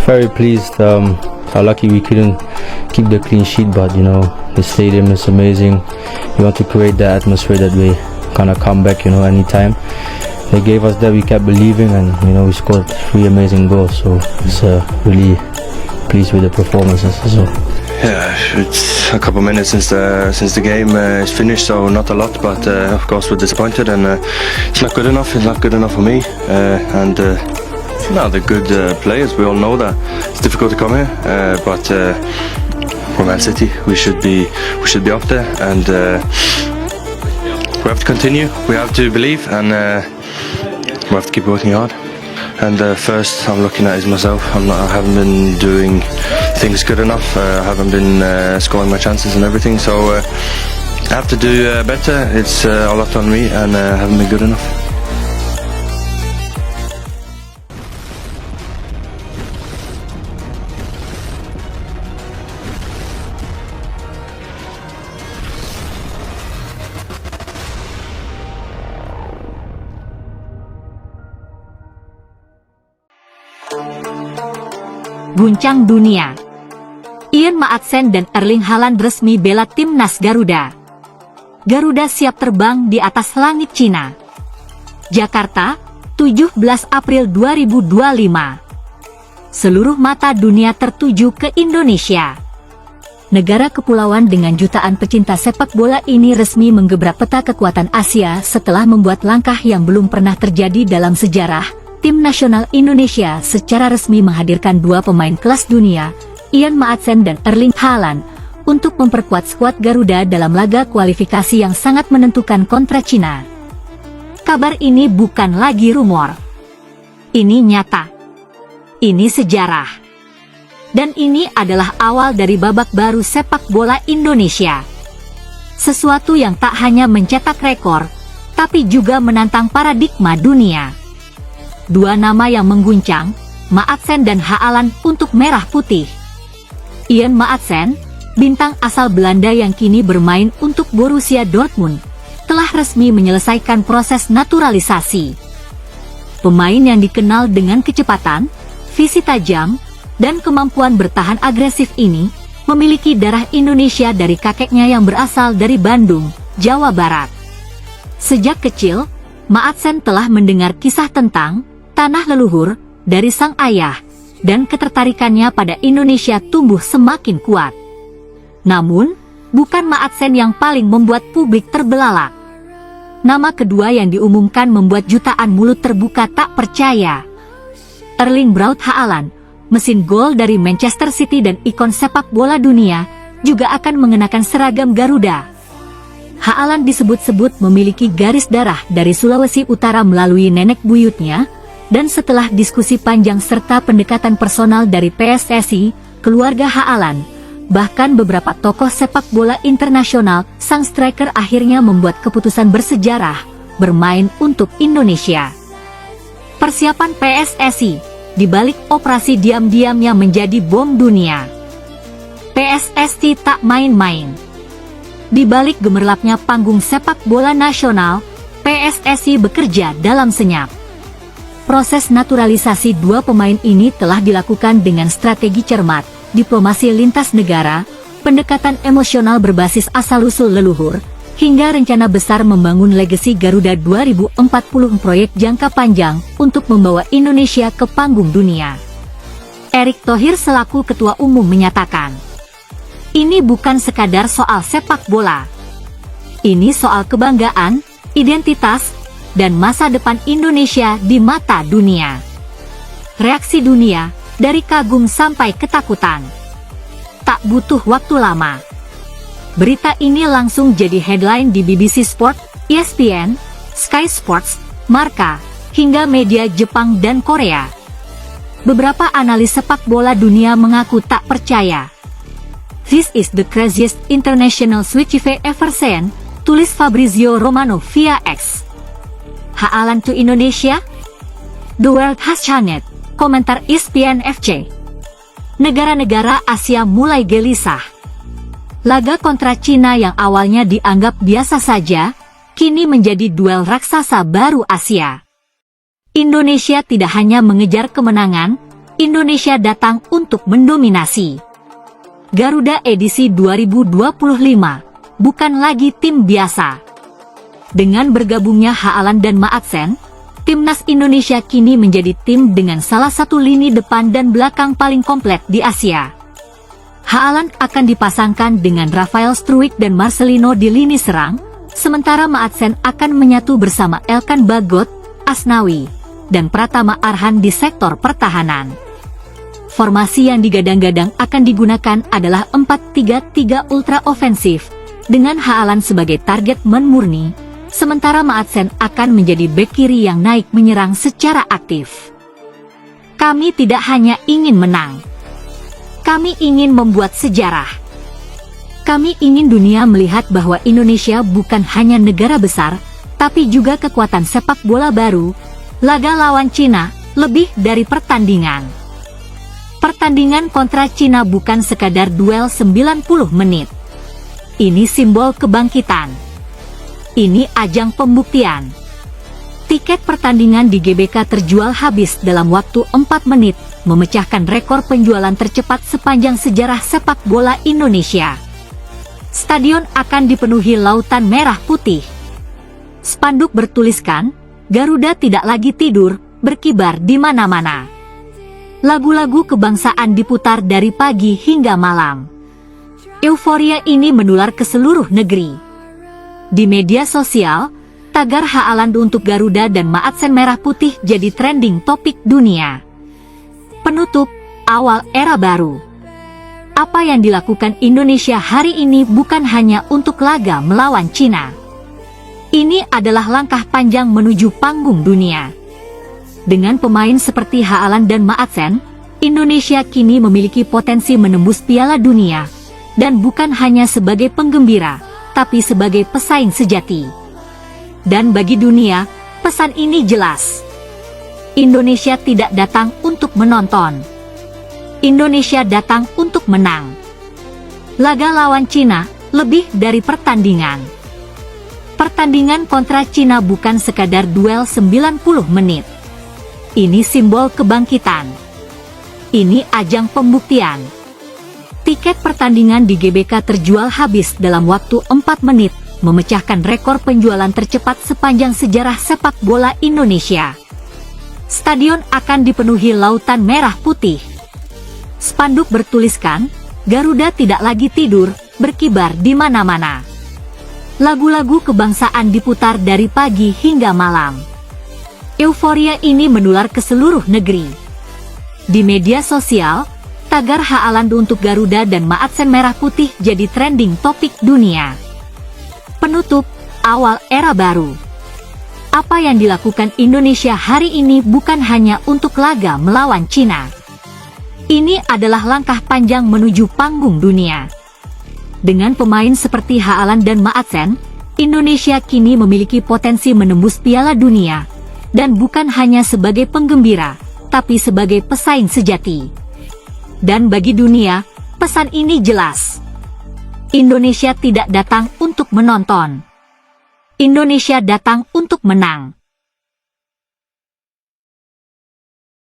Very pleased. How lucky we couldn't keep the clean sheet, but the stadium is amazing. We want to create that atmosphere that we kind of come back, anytime. They gave us that, we kept believing, and we scored 3 amazing goals. So it's really pleased with the performances as well. Yeah, it's a couple minutes since the game is finished, so not a lot, but of course we're disappointed, and it's not good enough. It's not good enough for me, and they're good players. We all know that it's difficult to come here, but for Man City, we should be up there, and we have to continue. We have to believe, and we have to keep working hard. And first I'm looking at is myself. I haven't been doing things good enough. I haven't been scoring my chances and everything. So I have to do better. It's a lot on me, and I haven't been good enough. Guncang dunia. Ian Maatsen dan Erling Haaland resmi bela timnas Garuda. Garuda siap terbang di atas langit Cina. Jakarta, 17 April 2025. Seluruh mata dunia tertuju ke Indonesia. Negara kepulauan dengan jutaan pecinta sepak bola ini resmi menggebrak peta kekuatan Asia setelah membuat langkah yang belum pernah terjadi dalam sejarah. Tim nasional Indonesia secara resmi menghadirkan 2 pemain kelas dunia, Ian Maatsen dan Erling Haaland, untuk memperkuat skuad Garuda dalam laga kualifikasi yang sangat menentukan kontra Cina. Kabar ini bukan lagi rumor. Ini nyata. Ini sejarah. Dan ini adalah awal dari babak baru sepak bola Indonesia. Sesuatu yang tak hanya mencetak rekor, tapi juga menantang paradigma dunia. 2 nama yang mengguncang, Maatsen dan Haaland untuk merah putih. Ian Maatsen, bintang asal Belanda yang kini bermain untuk Borussia Dortmund, telah resmi menyelesaikan proses naturalisasi. Pemain yang dikenal dengan kecepatan, visi tajam, dan kemampuan bertahan agresif ini, memiliki darah Indonesia dari kakeknya yang berasal dari Bandung, Jawa Barat. Sejak kecil, Maatsen telah mendengar kisah tentang tanah leluhur dari sang ayah, dan ketertarikannya pada Indonesia tumbuh semakin kuat. Namun, bukan Maatsen yang paling membuat publik terbelalak. Nama kedua yang diumumkan membuat jutaan mulut terbuka tak percaya. Erling Braut Haaland, mesin gol dari Manchester City dan ikon sepak bola dunia, juga akan mengenakan seragam Garuda. Haaland disebut-sebut memiliki garis darah dari Sulawesi Utara melalui nenek buyutnya, dan setelah diskusi panjang serta pendekatan personal dari PSSI, keluarga Haaland, bahkan beberapa tokoh sepak bola internasional, sang striker akhirnya membuat keputusan bersejarah, bermain untuk Indonesia. Persiapan PSSI, dibalik operasi diam-diam yang menjadi bom dunia. PSSI tak main-main. Di balik gemerlapnya panggung sepak bola nasional, PSSI bekerja dalam senyap. Proses naturalisasi 2 pemain ini telah dilakukan dengan strategi cermat, diplomasi lintas negara, pendekatan emosional berbasis asal-usul leluhur, hingga rencana besar membangun legasi Garuda 2040, proyek jangka panjang untuk membawa Indonesia ke panggung dunia. Erick Thohir selaku Ketua Umum menyatakan, ini bukan sekadar soal sepak bola. Ini soal kebanggaan, identitas, dan masa depan Indonesia di mata dunia. Reaksi dunia, dari kagum sampai ketakutan. Tak butuh waktu lama. Berita ini langsung jadi headline di BBC Sport, ESPN, Sky Sports, Marca, hingga media Jepang dan Korea. Beberapa analis sepak bola dunia mengaku tak percaya. This is the craziest international switch I've ever seen, tulis Fabrizio Romano via X. Haaland to Indonesia? The world has changed, komentar ESPN FC. Negara-negara Asia mulai gelisah. Laga kontra Cina yang awalnya dianggap biasa saja, kini menjadi duel raksasa baru Asia. Indonesia tidak hanya mengejar kemenangan, Indonesia datang untuk mendominasi. Garuda edisi 2025 bukan lagi tim biasa. Dengan bergabungnya Haaland dan Maatsen, Timnas Indonesia kini menjadi tim dengan salah satu lini depan dan belakang paling komplit di Asia. Haaland akan dipasangkan dengan Rafael Struijk dan Marcelino di lini serang, sementara Maatsen akan menyatu bersama Elkan Bagot, Asnawi, dan Pratama Arhan di sektor pertahanan. Formasi yang digadang-gadang akan digunakan adalah 4-3-3 ultra ofensif, dengan Haaland sebagai target man murni, sementara Maatsen akan menjadi bek kiri yang naik menyerang secara aktif. Kami tidak hanya ingin menang. Kami ingin membuat sejarah. Kami ingin dunia melihat bahwa Indonesia bukan hanya negara besar, tapi juga kekuatan sepak bola baru. Laga lawan Cina lebih dari pertandingan. Pertandingan kontra Cina bukan sekadar duel 90 menit. Ini simbol kebangkitan. Ini ajang pembuktian. Tiket pertandingan di GBK terjual habis dalam waktu 4 menit, memecahkan rekor penjualan tercepat sepanjang sejarah sepak bola Indonesia. Stadion akan dipenuhi lautan merah putih. Spanduk bertuliskan, Garuda tidak lagi tidur, berkibar di mana-mana. Lagu-lagu kebangsaan diputar dari pagi hingga malam. Euforia ini menular ke seluruh negeri. Di media sosial, tagar Haaland untuk Garuda dan Maatsen merah putih jadi trending topik dunia. Penutup, awal era baru. Apa yang dilakukan Indonesia hari ini bukan hanya untuk laga melawan Cina. Ini adalah langkah panjang menuju panggung dunia. Dengan pemain seperti Haaland dan Maatsen, Indonesia kini memiliki potensi menembus Piala Dunia, dan bukan hanya sebagai penggembira, tapi sebagai pesaing sejati. Dan bagi dunia, pesan ini jelas. Indonesia tidak datang untuk menonton. Indonesia datang untuk menang. Laga lawan Cina lebih dari pertandingan. Pertandingan kontra Cina bukan sekadar duel 90 menit. Ini simbol kebangkitan. Ini ajang pembuktian. Tiket pertandingan di GBK terjual habis dalam waktu 4 menit, memecahkan rekor penjualan tercepat sepanjang sejarah sepak bola Indonesia. Stadion akan dipenuhi lautan merah putih. Spanduk bertuliskan, Garuda tidak lagi tidur, berkibar di mana-mana. Lagu-lagu kebangsaan diputar dari pagi hingga malam. Euforia ini menular ke seluruh negeri. Di media sosial, tagar Haaland untuk Garuda dan Maatsen merah putih jadi trending topik dunia. Penutup, awal era baru. Apa yang dilakukan Indonesia hari ini bukan hanya untuk laga melawan Cina. Ini adalah langkah panjang menuju panggung dunia. Dengan pemain seperti Haaland dan Maatsen, Indonesia kini memiliki potensi menembus Piala Dunia, dan bukan hanya sebagai penggembira, tapi sebagai pesaing sejati. Dan bagi dunia, pesan ini jelas. Indonesia tidak datang untuk menonton. Indonesia datang untuk menang.